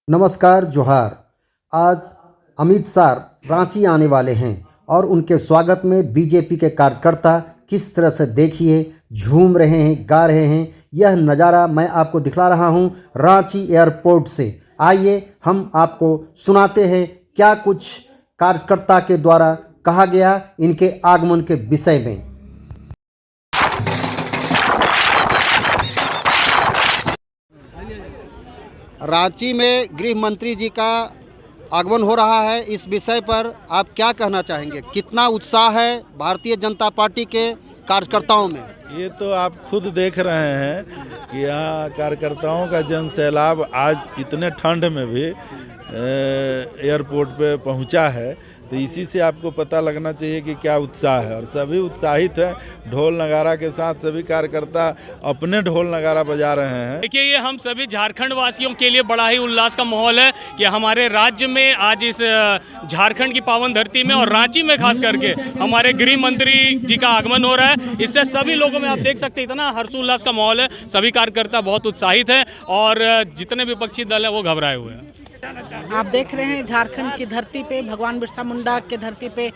नमस्कार जोहार। आज अमित शाह रांची आने वाले हैं और उनके स्वागत में बीजेपी के कार्यकर्ता किस तरह से देखिए झूम रहे हैं, गा रहे हैं। यह नज़ारा मैं आपको दिखला रहा हूं रांची एयरपोर्ट से। आइए हम आपको सुनाते हैं क्या कुछ कार्यकर्ता के द्वारा कहा गया इनके आगमन के विषय में। रांची में गृह मंत्री जी का आगमन हो रहा है, इस विषय पर आप क्या कहना चाहेंगे? कितना उत्साह है भारतीय जनता पार्टी के कार्यकर्ताओं में? ये तो आप खुद देख रहे हैं कि यहाँ कार्यकर्ताओं का जन सैलाब आज इतने ठंड में भी एयरपोर्ट पे पहुँचा है, तो इसी से आपको पता लगना चाहिए कि क्या उत्साह है। और सभी उत्साहित हैं, ढोल नगारा के साथ सभी कार्यकर्ता अपने ढोल नगारा बजा रहे हैं। देखिए, ये हम सभी झारखंड वासियों के लिए बड़ा ही उल्लास का माहौल है कि हमारे राज्य में आज इस झारखंड की पावन धरती में और रांची में खास करके हमारे गृह मंत्री जी का आगमन हो रहा है। इससे सभी लोगों में आप देख सकते हैं इतना हर्षोल्लास का माहौल है। सभी कार्यकर्ता बहुत उत्साहित हैं और जितने विपक्षी दल है वो घबराए हुए हैं। आप देख रहे हैं झारखंड की धरती पे, भगवान बिरसा मुंडा के धरती पे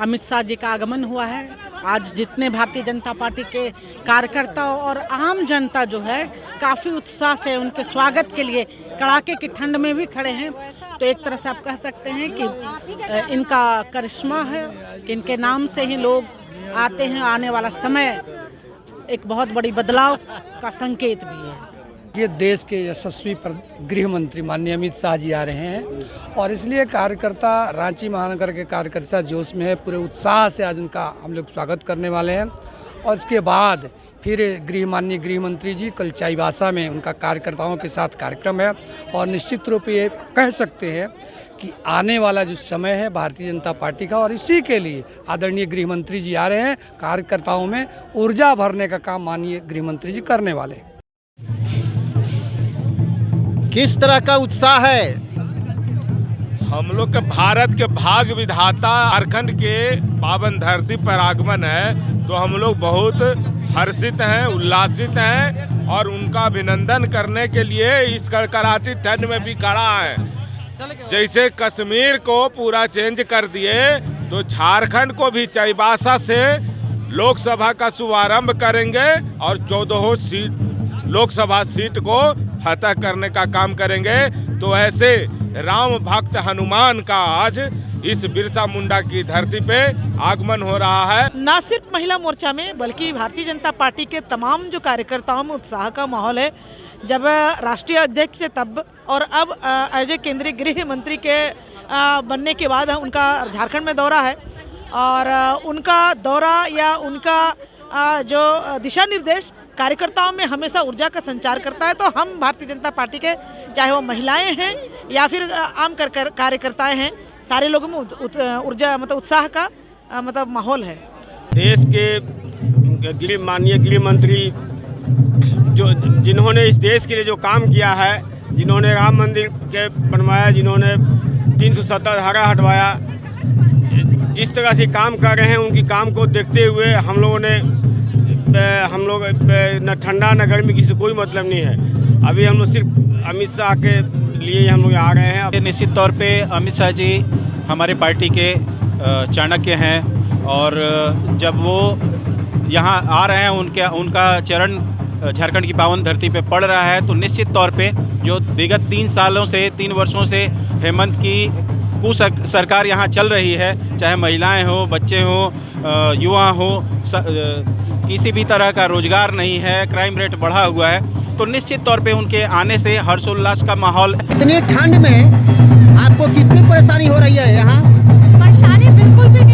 अमित शाह जी का आगमन हुआ है। आज जितने भारतीय जनता पार्टी के कार्यकर्ता और आम जनता जो है काफ़ी उत्साह से उनके स्वागत के लिए कड़ाके की ठंड में भी खड़े हैं। तो एक तरह से आप कह सकते हैं कि इनका करिश्मा है कि इनके नाम से ही लोग आते हैं। आने वाला समय एक बहुत बड़ी बदलाव का संकेत भी है। ये देश के यशस्वी गृह मंत्री माननीय अमित शाह जी आ रहे हैं और इसलिए कार्यकर्ता रांची महानगर के कार्यकर्ता जोश में है। पूरे उत्साह से आज उनका हम लोग स्वागत करने वाले हैं और इसके बाद फिर माननीय गृह मंत्री जी कल चाईबासा में उनका कार्यकर्ताओं के साथ कार्यक्रम है। और निश्चित रूप से ये कह सकते हैं कि आने वाला जो समय है भारतीय जनता पार्टी का, और इसी के लिए आदरणीय गृह मंत्री जी आ रहे हैं। कार्यकर्ताओं में ऊर्जा भरने का काम माननीय गृह मंत्री जी करने वाले हैं। किस तरह का उत्साह है? हम लोग के भारत के भाग्य विधाता झारखंड के पावन धरती पर आगमन है, तो हम लोग बहुत हर्षित हैं, उल्लासित हैं और उनका अभिनंदन करने के लिए इस कड़कड़ाती ठंड में भी खड़ा है। जैसे कश्मीर को पूरा चेंज कर दिए, तो झारखंड को भी चाईबासा से लोकसभा का शुभारंभ करेंगे और 14 लोकसभा सीट को फतह करने का काम करेंगे। तो ऐसे राम भक्त हनुमान का आज इस बिरसा मुंडा की धरती पे आगमन हो रहा है। न सिर्फ महिला मोर्चा में बल्कि भारतीय जनता पार्टी के तमाम जो कार्यकर्ताओं में उत्साह का माहौल है। जब राष्ट्रीय अध्यक्ष से तब और अब एज केंद्रीय गृह मंत्री के बनने के बाद उनका झारखंड में दौरा है और उनका दौरा या उनका जो दिशा निर्देश कार्यकर्ताओं में हमेशा ऊर्जा का संचार करता है। तो हम भारतीय जनता पार्टी के, चाहे वो महिलाएं हैं या फिर आम कार्यकर्ताएं हैं, सारे लोगों में ऊर्जा उत्साह का माहौल है। देश के माननीय गृह मंत्री जिन्होंने इस देश के लिए जो काम किया है, जिन्होंने राम मंदिर के बनवाया, जिन्होंने 370 धारा हटवाया, जिस तरह से काम कर रहे हैं, उनकी काम को देखते हुए हम लोग न ठंडा न गर्मी किसी कोई मतलब नहीं है। अभी हम लोग सिर्फ अमित शाह के लिए हम लोग आ रहे हैं। निश्चित तौर पे अमित शाह जी हमारे पार्टी के चाणक्य हैं और जब वो यहाँ आ रहे हैं, उनका चरण झारखंड की पावन धरती पे पड़ रहा है, तो निश्चित तौर पे जो विगत 3 वर्षों से हेमंत की सरकार यहाँ चल रही है, चाहे महिलाएं हो, बच्चे हो, युवा हो, किसी भी तरह का रोजगार नहीं है, क्राइम रेट बढ़ा हुआ है, तो निश्चित तौर पे उनके आने से हर्षोल्लास का माहौल। इतनी ठंड में आपको कितनी परेशानी हो रही है यहाँ? परेशानी बिल्कुल भी